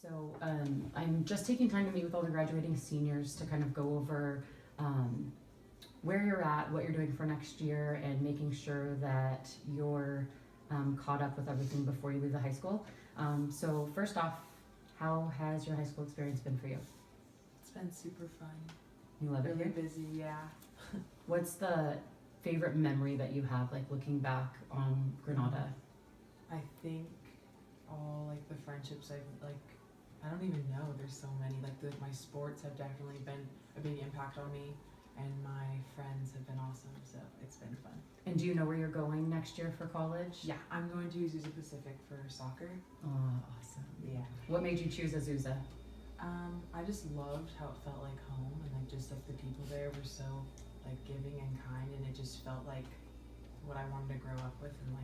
So I'm just taking time to meet with all the graduating seniors to kind of go over where you're at, what you're doing for next year, and making sure that you're caught up with everything before you leave the high school. So first off, how has your high school experience been for you? It's been super fun. You love it Really here? busy, yeah. What's the favorite memory that you have, like looking back on Granada? I think all like the friendships I don't even know, there's so many. My sports have definitely been a big impact on me, and my friends have been awesome, so it's been fun. And do you know where you're going next year for college? Yeah, I'm going to Azusa Pacific for soccer. Oh, awesome. Yeah. What made you choose Azusa? I just loved how it felt like home, and just the people there were so giving and kind, and it just felt like what I wanted to grow up with and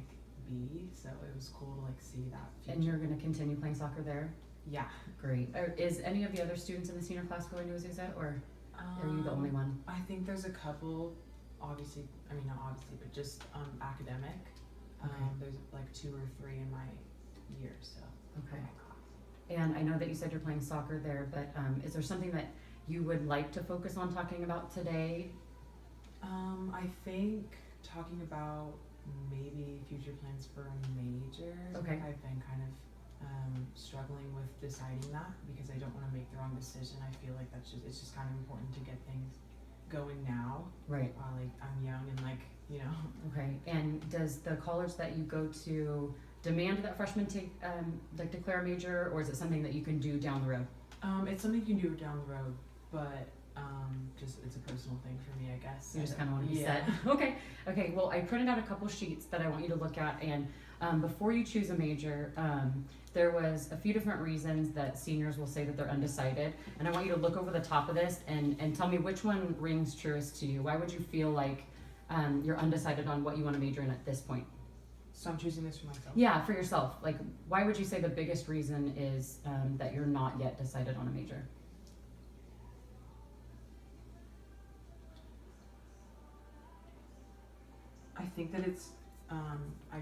be. So it was cool to see that future. And you're going to continue playing soccer there? Yeah. Great. Is any of the other students in the senior class going to Azusa, or are you the only one? I think there's a couple, obviously, not obviously, but just academic. Okay. There's 2 or 3 in my year, so. Okay. And I know that you said you're playing soccer there, but is there something that you would like to focus on talking about today? I think talking about maybe future plans for a major. Okay. I've been kind of struggling with deciding that because I don't want to make the wrong decision. I feel like it's just kind of important to get things going now. Right. While I'm young and Okay. And does the college that you go to demand that freshmen take declare a major, or is it something that you can do down the road? It's something you can do down the road, but just it's a personal thing for me, I guess. You just kind of want to be set. Okay. Okay. Well, I printed out a couple sheets that I want you to look at, and before you choose a major, there was a few different reasons that seniors will say that they're undecided, and I want you to look over the top of this and tell me which one rings truest to you. Why would you feel like you're undecided on what you want to major in at this point? So I'm choosing this for myself? Yeah, for yourself. Why would you say the biggest reason is that you're not yet decided on a major? I think that it's, I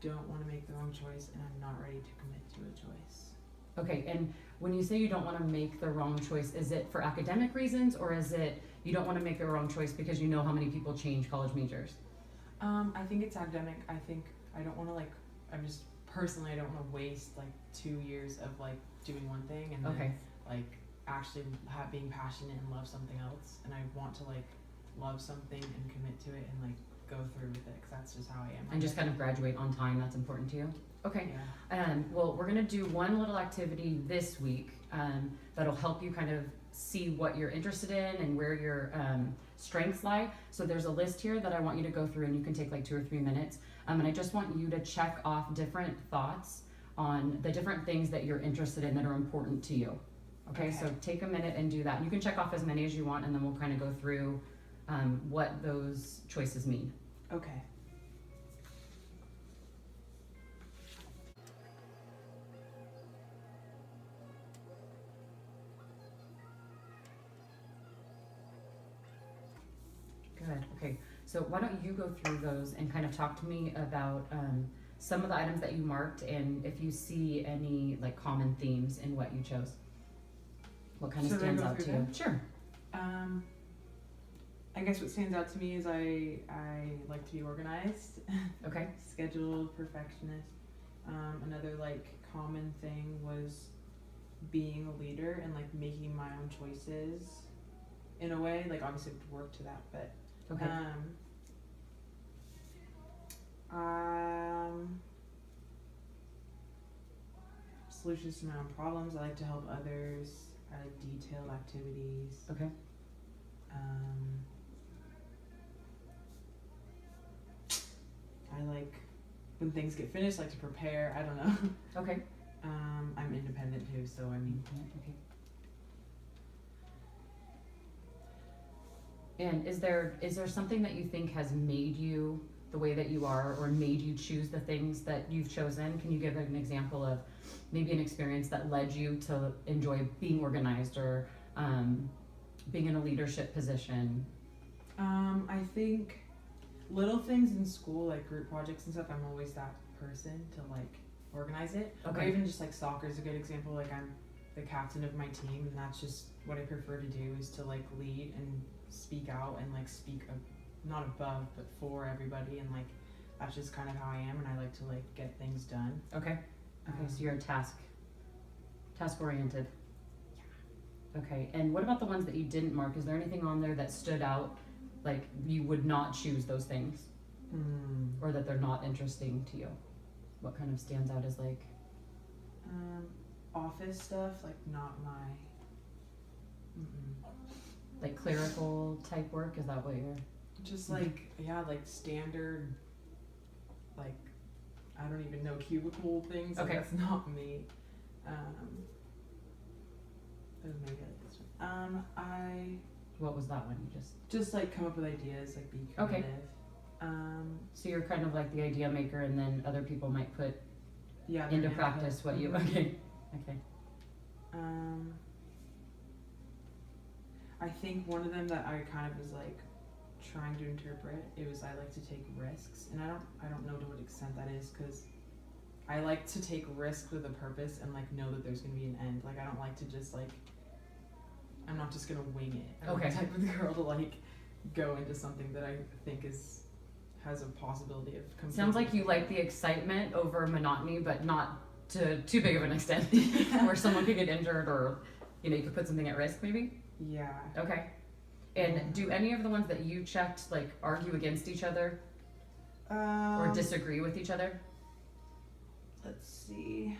don't want to make the wrong choice, and I'm not ready to commit to a choice. Okay, and when you say you don't want to make the wrong choice, is it for academic reasons, or is it you don't want to make the wrong choice because you know how many people change college majors? I think it's academic. I think I don't want to I'm just personally, I don't want to waste 2 years of doing one thing and then actually being passionate and love something else. And I want to love something and commit to it and go through with it, because that's just how I am. And just kind of graduate on time, that's important to you? Okay. Yeah. Well, we're going to do one little activity this week that'll help you kind of see what you're interested in and where your strengths lie. So there's a list here that I want you to go through, and you can take 2 or 3 minutes. And I just want you to check off different thoughts on the different things that you're interested in that are important to you. Okay, so take a minute and do that. You can check off as many as you want, and then we'll kind of go through what those choices mean. Okay. Good. Okay. So why don't you go through those and kind of talk to me about some of the items that you marked, and if you see any common themes in what you chose. What kind of stands out to you? Sure. I guess what stands out to me is I like to be organized. Okay. Scheduled, perfectionist. Another common thing was being a leader and making my own choices in a way. Obviously I have to work to that, but Okay. Solutions to my own problems. I like to help others. I like detailed activities. Okay. I like when things get finished, to prepare. I don't know. Okay. I'm independent too, so Okay. And is there something that you think has made you the way that you are, or made you choose the things that you've chosen? Can you give an example of maybe an experience that led you to enjoy being organized, or being in a leadership position? I think little things in school, group projects and stuff, I'm always that person to organize it. Okay. Or even just soccer is a good example. the captain of my team, and that's just what I prefer to do, is to like lead and speak out and like not above but for everybody, and like that's just kind of how I am, and I like to like get things done. Okay. Okay, so you're task oriented. Yeah. Okay, and what about the ones that you didn't mark? Is there anything on there that stood out, like you would not choose those things, or that they're not interesting to you? What kind of stands out as like? Office stuff, like not my. Like clerical type work, is that what you're? Just like like standard, like I don't even know, cubicle things. Okay. Like, that's not me. Maybe I like this one. What was that one? You just like come up with ideas, like be creative. Okay. So you're kind of like the idea maker, and then other people might put into practice what you. Okay. Okay. I think one of them that I kind of was like trying to interpret, it was I like to take risks, and I don't know to what extent that is, because I like to take risks with a purpose and like know that there's gonna be an end. Like I don't like to just like, I'm not just gonna wing it. I'm Okay. the type of girl to like go into something that I think has a possibility of completing. Sounds like you like the excitement over monotony, but not to too big of an extent, where someone could get injured, or you could put something at risk maybe. Yeah. Okay. And do any of the ones that you checked like argue against each other, or disagree with each other? Let's see.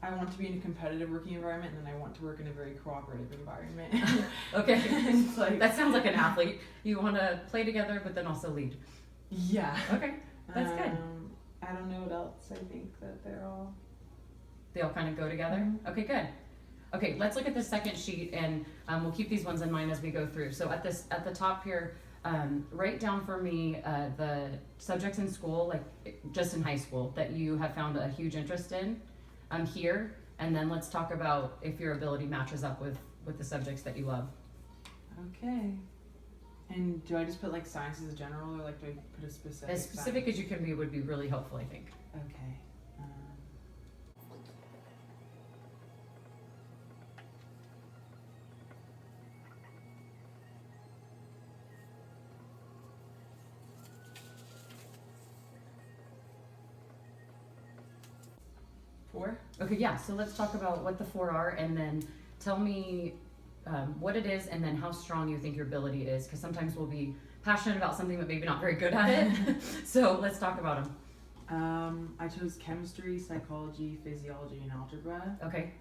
I want to be in a competitive working environment, and then I want to work in a very cooperative environment. Okay. It's like, that sounds like an athlete. You want to play together, but then also lead. Yeah. Okay. That's good. I don't know what else. I think that they all kind of go together. Mm-hmm. Okay, good. Okay, let's look at the second sheet, and we'll keep these ones in mind as we go through. So at the top here, write down for me the subjects in school, like just in high school, that you have found a huge interest in here, and then let's talk about if your ability matches up with the subjects that you love. Okay. And do I just put like science as a general, or like do I put a specific? As specific as you can be would be really helpful, I think. Okay. 4? Okay, yeah, so let's talk about what the 4 are, and then tell me what it is, and then how strong you think your ability is, because sometimes we'll be passionate about something but maybe not very good at it. So let's talk about them. I chose chemistry, psychology, physiology, and algebra. Okay.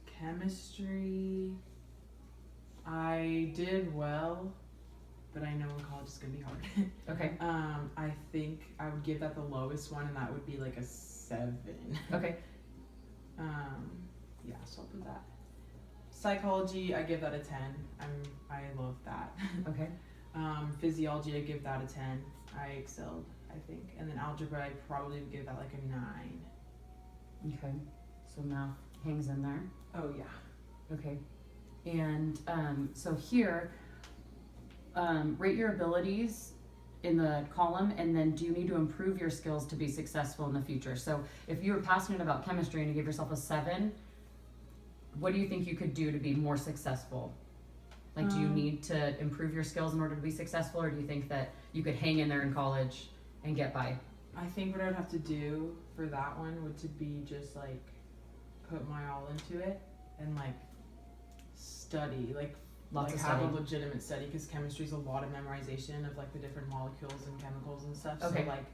Chemistry, I did well, but I know in college it's gonna be hard. Okay. I think I would give that the lowest one, and that would be like a 7. Okay. Yeah, so I'll put that. Psychology, I give that a 10. I love that. Okay. Physiology, I give that a 10. I excelled, I think. And then algebra, I probably would give that like a 9. Okay. So math hangs in there. Oh yeah. Okay. And so here, rate your abilities in the column, and then do you need to improve your skills to be successful in the future? So if you were passionate about chemistry and you gave yourself a 7, what do you think you could do to be more successful? Like, do you need to improve your skills in order to be successful, or do you think that you could hang in there in college and get by? I think what I would have to do for that one would to be just like put my all into it and like study, like Lots of have studying. a legitimate study, because chemistry is a lot of memorization of like the different molecules and chemicals and stuff. Okay. So like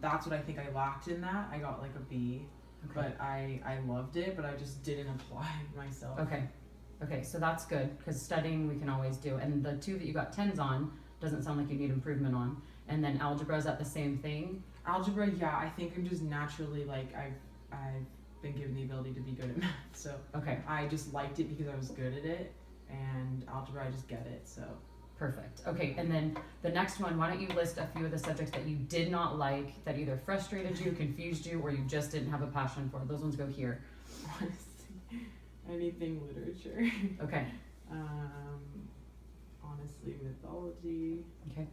that's what I think I lacked in that. I got like a B, Okay. but I loved it, but I just didn't apply myself. Okay. Okay, so that's good, because studying we can always do. And the 2 that you got 10s on doesn't sound like you need improvement on. And then algebra, is that the same thing? Algebra, yeah, I think I'm just naturally like I've been given the ability to be good at math, so Okay, I just liked it because I was good at it, and algebra I just get it, so. perfect. Okay, and then the next one, why don't you list a few of the subjects that you did not like, that either frustrated you, confused you, or you just didn't have a passion for? Those ones go here. Honestly, anything literature. Okay. Honestly, mythology. Okay.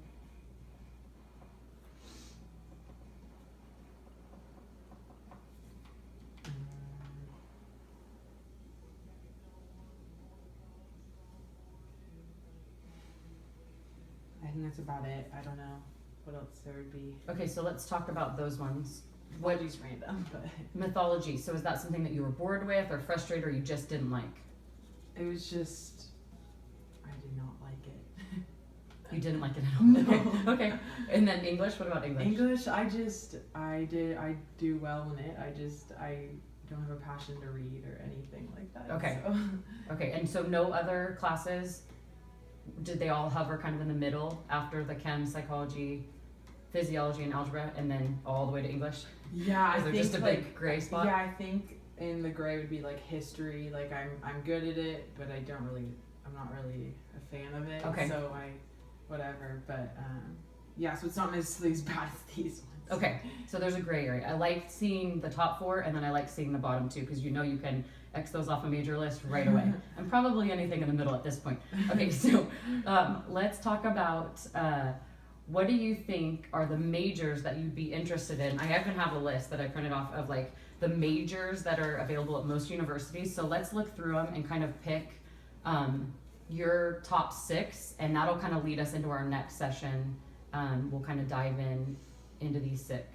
think that's about it. I don't know what else there would be. Okay, so let's talk about those ones. What is random, but mythology. So is that something that you were bored with or frustrated or you just didn't like? it was just I did not like it. You didn't like it at all? No. Okay. And then English, what about English? English, I do well in it. I don't have a passion to read or anything like that. Okay. So. Okay, and so no other classes? Did they all hover kind of in the middle after the chem, psychology, physiology, and algebra, and then all the way to English? Yeah, Is there just a big gray spot? Yeah, I think in the gray would be like history. Like I'm good at it, but I'm not really a fan of it. Okay. So whatever. But yeah, so it's not necessarily as bad as these ones. Okay, so there's a gray area. I like seeing the top 4, and then I like seeing the bottom 2, because you know you can X those off a major list right away. And probably anything in the middle at this point. Okay, so let's talk about what do you think are the majors that you'd be interested in? I even have a list that I printed off of like the majors that are available at most universities. So let's look through them and kind of pick your top 6, and that'll kind of lead us into our next session. We'll kind of dive into these 6.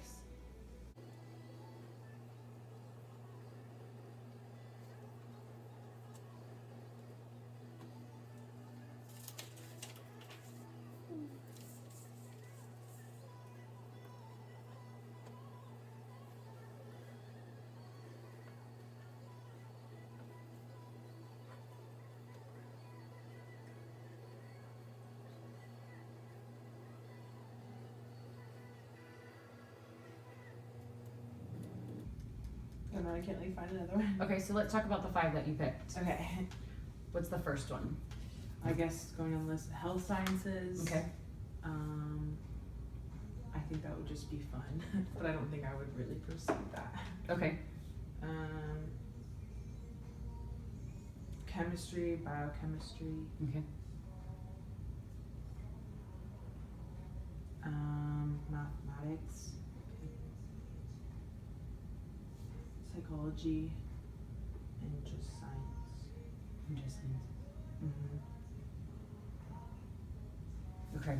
I don't know, I can't really find another one. Okay, so let's talk about the 5 that you picked. Okay. What's the first one? I guess going on the list, health sciences. Okay. I think that would just be fun, but I don't think I would really pursue that. Okay. Chemistry, biochemistry. Okay. Mathematics, psychology, and just science. Interesting. Mm-hmm. Okay.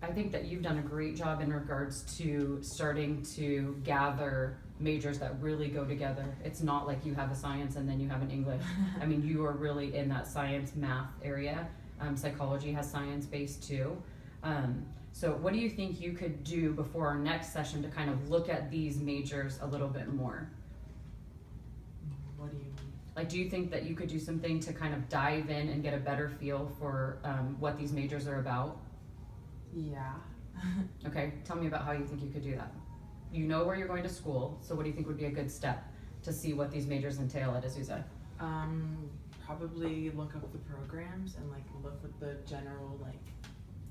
I think that you've done a great job in regards to starting to gather majors that really go together. It's not like you have a science and then you have an English. I mean, you are really in that science math area. Psychology has science based too. So what do you think you could do before our next session to kind of look at these majors a little bit more? What do you mean? Like, do you think that you could do something to kind of dive in and get a better feel for what these majors are about? Yeah. Okay, tell me about how you think you could do that. You know where you're going to school, so what do you think would be a good step to see what these majors entail at Azusa? Probably look up the programs and like look what the general like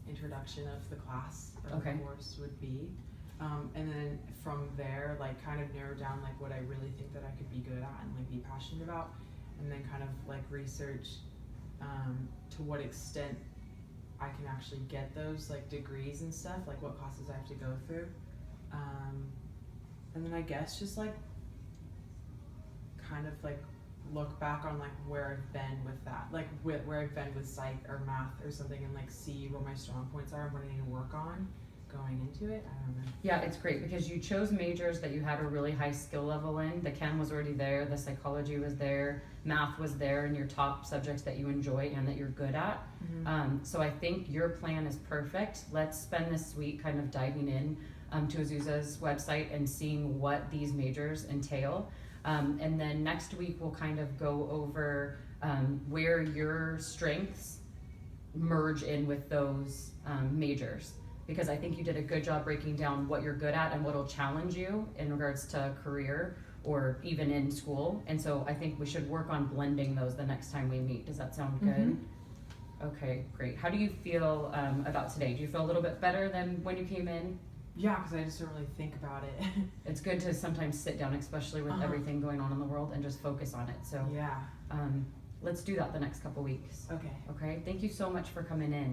introduction of the class or Okay. the course would be. And then from there, like kind of narrow down like what I really think that I could be good at and like be passionate about, and then kind of like research to what extent I can actually get those like degrees and stuff, like what classes I have to go through. And then I guess just like kind of like look back on like where I've been with that, like where I've been with psych or math or something, and like see what my strong points are and what I need to work on going into it. I don't know. Yeah, it's great because you chose majors that you had a really high skill level in. The chem was already there, the psychology was there, math was there, and your top subjects that you enjoy and that you're good at. Mm-hmm. So I think your plan is perfect. Let's spend this week kind of diving in to Azusa's website and seeing what these majors entail. And then next week we'll kind of go over where your strengths merge in with those majors. Because I think you did a good job breaking down what you're good at and what will challenge you in regards to career or even in school. And so I think we should work on blending those the next time we meet. Does that sound good? Mm-hmm. Okay, great. How do you feel about today? Do you feel a little bit better than when you came in? Yeah, because I just don't really think about it. It's good to sometimes sit down, especially with everything going on in the world, and just focus on it. So yeah. let's do that the next couple weeks. Okay. Okay, thank you so much for coming in.